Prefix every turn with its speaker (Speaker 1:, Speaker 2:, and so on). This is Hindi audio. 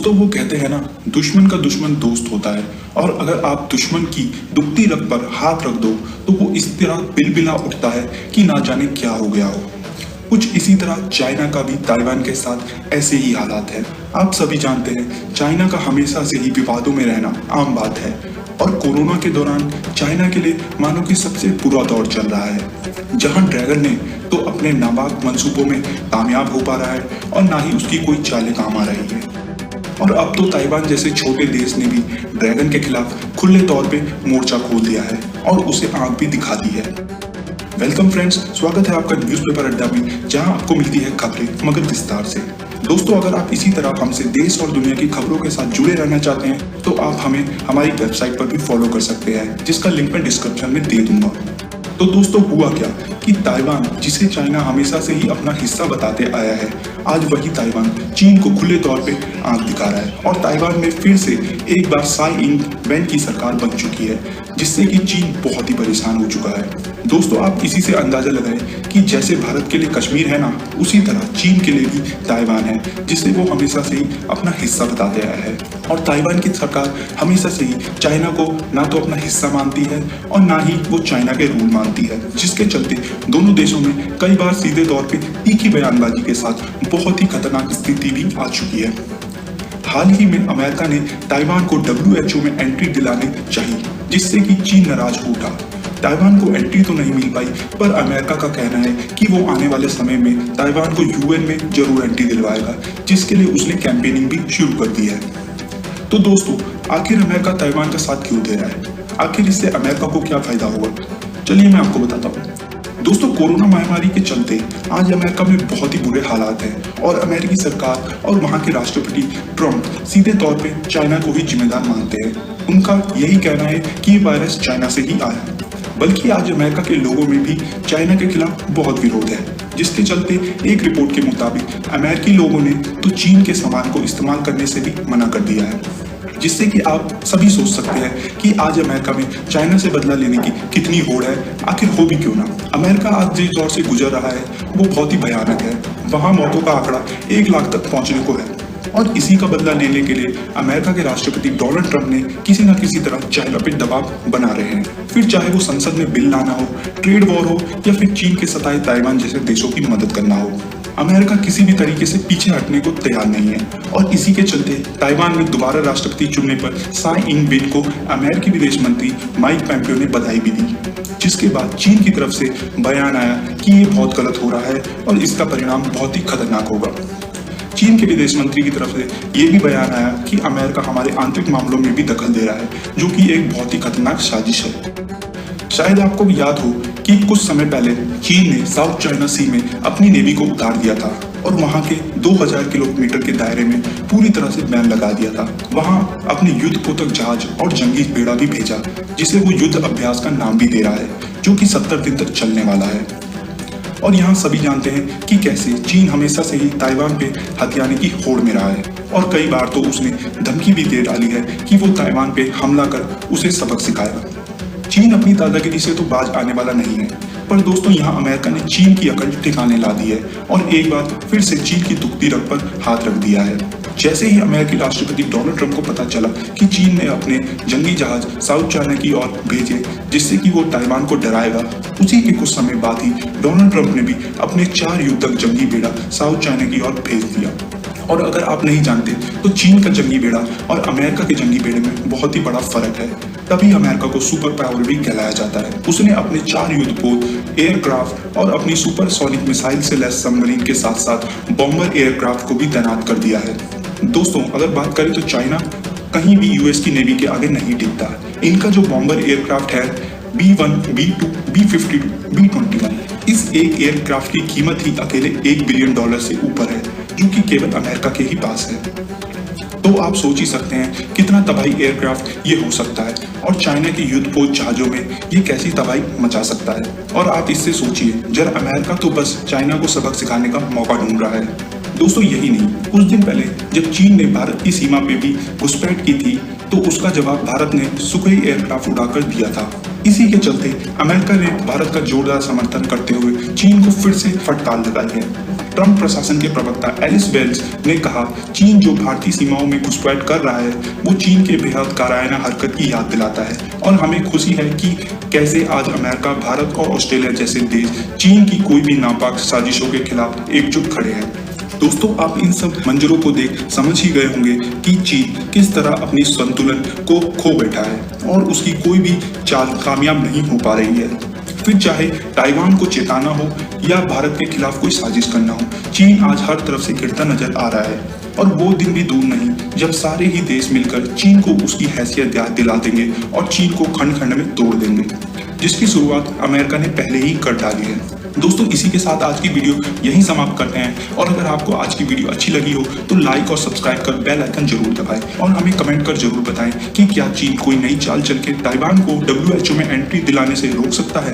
Speaker 1: दोस्तों वो कहते हैं ना, दुश्मन का दुश्मन दोस्त होता है। और अगर आप दुश्मन की दुखती रग पर हाथ रख दो तो वो इस तरह बिलबिला उठता है कि ना जाने क्या हो गया हो। कुछ इसी तरह चाइना का भी ताइवान के साथ ऐसे ही हालात है। आप सभी जानते हैं चाइना का हमेशा से ही विवादों में रहना आम बात है और कोरोना के दौरान चाइना के लिए मानो कि सबसे बुरा दौर चल रहा है, जहां ड्रैगन ने तो अपने नापाक मंसूबों में कामयाब हो पा रहा है और ना ही उसकी कोई चालें काम आ रही है। और अब तो ताइवान जैसे छोटे देश ने भी ड्रैगन के खिलाफ खुले तौर पे मोर्चा खोल दिया है और उसे आंख भी दिखा दी है। वेलकम फ्रेंड्स, स्वागत है आपका न्यूज़पेपर अड्डा में, जहां आपको मिलती है खबरें मगर विस्तार से। दोस्तों, अगर आप इसी तरह हमसे देश और दुनिया की खबरों के साथ जुड़े रहना चाहते हैं तो आप हमें हमारी वेबसाइट पर भी फॉलो कर सकते हैं, जिसका लिंक मैं डिस्क्रिप्शन में दे दूंगा। तो दोस्तों, हुआ क्या कि ताइवान, जिसे चाइना हमेशा से ही अपना हिस्सा बताते आया है, आज वही ताइवान चीन को खुले तौर पे आंख दिखा रहा है और ताइवान में फिर से एक बार साई इंग वेन की सरकार बन चुकी है, जिससे कि चीन बहुत ही परेशान हो चुका है। दोस्तों, आप इसी से अंदाजा लगाएं कि जैसे भारत के लिए कश्मीर है ना, उसी तरह चीन के लिए भी ताइवान है, जिसे वो हमेशा से ही अपना हिस्सा बताते आया है। और ताइवान की सरकार हमेशा से ही चाइना को ना तो अपना हिस्सा मानती है और ना ही वो चाइना के रूल मानती है, जिसके चलते दोनों देशों में कई बार सीधे तौर पे तीखी बयानबाजी के साथ बहुत ही खतरनाक स्थिति भी आ चुकी है। हाल ही में अमेरिका ने ताइवान को WHO में एंट्री दिलानी चाहिए, जिससे कि चीन नाराज हो उठा। ताइवान को एंट्री तो नहीं मिल पाई, पर अमेरिका का कहना है कि वो आने वाले समय में ताइवान को UN में जरूर एंट्री दिलवाएगा, जिसके लिए उसने कैंपेनिंग भी शुरू कर दी है। तो दोस्तों, आखिर अमेरिका ताइवान का साथ क्यों दे रहा है? आखिर इससे अमेरिका को क्या फायदा होगा? चलिए मैं आपको बताता हूँ। दोस्तों, कोरोना महामारी के चलते आज अमेरिका में बहुत ही बुरे हालात हैं और अमेरिकी सरकार और वहां के राष्ट्रपति ट्रंप सीधे तौर पे चाइना को ही जिम्मेदार मानते हैं। उनका यही कहना है कि ये वायरस चाइना से ही आया। बल्कि आज अमेरिका के लोगों में भी चाइना के खिलाफ बहुत विरोध है, जिसके चलते एक रिपोर्ट के मुताबिक अमेरिकी लोगों ने तो चीन के सामान को इस्तेमाल करने से भी मना कर दिया है, जिससे कि आप सभी सोच सकते हैं कि आज अमेरिका में चाइना से बदला लेने की कितनी होड़ है। आखिर हो भी क्यों ना। अमेरिका आज जिस दौर से गुजर रहा है वो बहुत ही भयानक है। वहां मौतों का आंकड़ा 1 लाख तक पहुंचने को है और इसी का बदला लेने के लिए अमेरिका के राष्ट्रपति डोनाल्ड ट्रंप ने किसी न किसी तरह चाइना पर दबाव बना रहे हैं। फिर चाहे वो संसद में बिल लाना हो, ट्रेड वॉर हो या फिर चीन के सताए ताइवान जैसे देशों की मदद करना हो, अमेरिका किसी भी तरीके से पीछे हटने को तैयार नहीं है। और इसी के चलते ताइवान में दोबारा राष्ट्रपति चुनने पर साई इंग वेन को अमेरिकी विदेश मंत्री माइक पोम्पियो ने बधाई भी दी, जिसके बाद चीन की तरफ से बयान आया कि ये बहुत गलत हो रहा है और इसका परिणाम बहुत ही खतरनाक होगा। चीन के विदेश मंत्री की तरफ से ये भी बयान आया कि अमेरिका हमारे आंतरिक मामलों में भी दखल दे रहा है, जो कि एक बहुत ही खतरनाक साजिश है। शायद आपको भी याद हो कि कुछ समय पहले चीन ने साउथ चाइना सी में अपनी नेवी को उतार दिया था और वहां के 2000 किलोमीटर के दायरे में पूरी तरह से बैन लगा दिया था। वहां अपने युद्धपोतक जहाज और जंगी बेड़ा भी भेजा, जिसे वो युद्ध अभ्यास का नाम भी दे रहा है, जो कि 70 दिन तक चलने वाला है। और यहाँ सभी जानते हैं कि कैसे चीन हमेशा से ही ताइवान पे हथियाने की होड़ में रहा है और कई बार तो उसने धमकी भी दे डाली है कि वो ताइवान पे हमला कर उसे सबक सिखाएगा। चीन अपनी दादागिरी से तो बाज आने वाला नहीं है, पर दोस्तों यहाँ अमेरिका ने चीन की अकल ठिकाने ला दी है और एक बार फिर से चीन की दुखती रग पर हाथ रख दिया है। जैसे ही अमेरिकी राष्ट्रपति डोनाल्ड ट्रंप को पता चला कि चीन ने अपने जंगी जहाज साउथ चाइना की ओर भेजे, जिससे कि वो ताइवान को डराएगा, उसी के कुछ समय बाद ही डोनाल्ड ट्रंप ने भी अपने 4 युद्धक जंगी बेड़ा साउथ चाइना की ओर भेज दिया। और अगर आप नहीं जानते तो चीन का जंगी बेड़ा और अमेरिका के जंगी बेड़े में बहुत ही बड़ा फर्क है, तभी अमेरिका को सुपर पावर भी कहलाया जाता है। उसने अपने 4 युद्धपोत, एयरक्राफ्ट और अपनी सुपरसोनिक मिसाइल से लैस सबमरीन के साथ साथ बॉम्बर एयरक्राफ्ट को भी तैनात कर दिया है। दोस्तों, अगर बात करें तो चाइना कहीं भी US की नेवी के आगे नहीं टिकता। इनका जो बॉम्बर एयरक्राफ्ट है B1, B2, B52, B21, इस एक एयरक्राफ्ट की कीमत ही अकेले $1 बिलियन से ऊपर है, जो कि केवल अमेरिका के ही पास है। तो आप सोच ही सकते हैं कितना तबाही एयरक्राफ्ट ये हो सकता है और चाइना के युद्धपोत जहाजों में ये कैसी तबाही मचा सकता है। और आप इससे सोचिए, जरा अमेरिका तो बस चाइना को सबक सिखाने का मौका ढूंढ रहा है। दोस्तों, यही नहीं, कुछ दिन पहले जब चीन ने भारत की सीमा पे भी घुसपैठ की थी तो उसका जवाब भारत ने सुखोई एयरक्राफ्ट उड़ाकर दिया था। इसी के चलते अमेरिका ने भारत का जोरदार समर्थन करते हुए चीन को फिर से फटकार लगाई है। ट्रंप प्रशासन के प्रवक्ता एलिस वेल्स ने कहा, चीन जो भारतीय सीमाओं में घुसपैठ कर रहा है वो चीन के बेहद कायराना हरकत की याद दिलाता है और हमें खुशी है कि कैसे आज अमेरिका, भारत और ऑस्ट्रेलिया जैसे देश चीन की कोई भी नापाक साजिशों के खिलाफ एकजुट खड़े हैं। दोस्तों, आप इन सब मंजरों को देख समझ ही गए होंगे कि चीन किस तरह अपनी संतुलन को खो बैठा है और उसकी कोई भी चाल कामयाब नहीं हो पा रही है। फिर चाहे ताइवान को चेताना हो या भारत के खिलाफ कोई साजिश करना हो, चीन आज हर तरफ से गिरता नजर आ रहा है और वो दिन भी दूर नहीं जब सारे ही देश मिलकर चीन को उसकी हैसियत याद दिला देंगे और चीन को खंड खंड में तोड़ देंगे, जिसकी शुरुआत अमेरिका ने पहले ही कर डाली है। दोस्तों, इसी के साथ आज की वीडियो यहीं समाप्त करते हैं और अगर आपको आज की वीडियो अच्छी लगी हो तो लाइक और सब्सक्राइब कर बेल आइकन जरूर दबाएं और हमें कमेंट कर जरूर बताएं कि क्या चीन कोई नई चाल चल के ताइवान को WHO में एंट्री दिलाने से रोक सकता है।